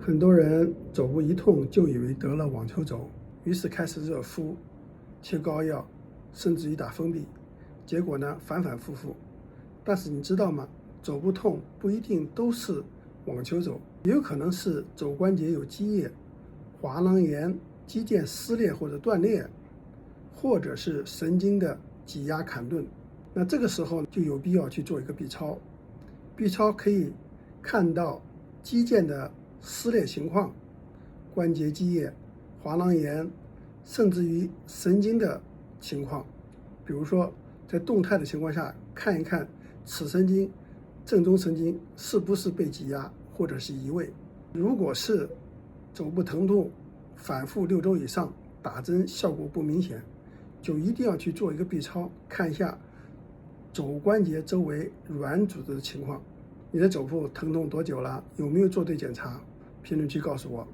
很多人肘部一痛就以为得了网球肘，于是开始热敷、切膏药，甚至于打封闭，结果呢反反复复。但是你知道吗？肘部痛不一定都是网球肘，也有可能是肘关节有积液、滑囊炎、肌腱撕裂或者断裂，或者是神经的挤压坎顿。那这个时候就有必要去做一个 B 超。B 超可以看到肌腱的撕裂情况、关节积液、滑囊炎，甚至于神经的情况。比如说在动态的情况下，看一看尺神经、正中神经是不是被挤压或者是移位。如果是肘部疼痛反复6周以上，打针效果不明显，就一定要去做一个 B 超，看一下肘关节周围软组织的情况。你的肘部疼痛多久了？有没有做对检查？评论区告诉我。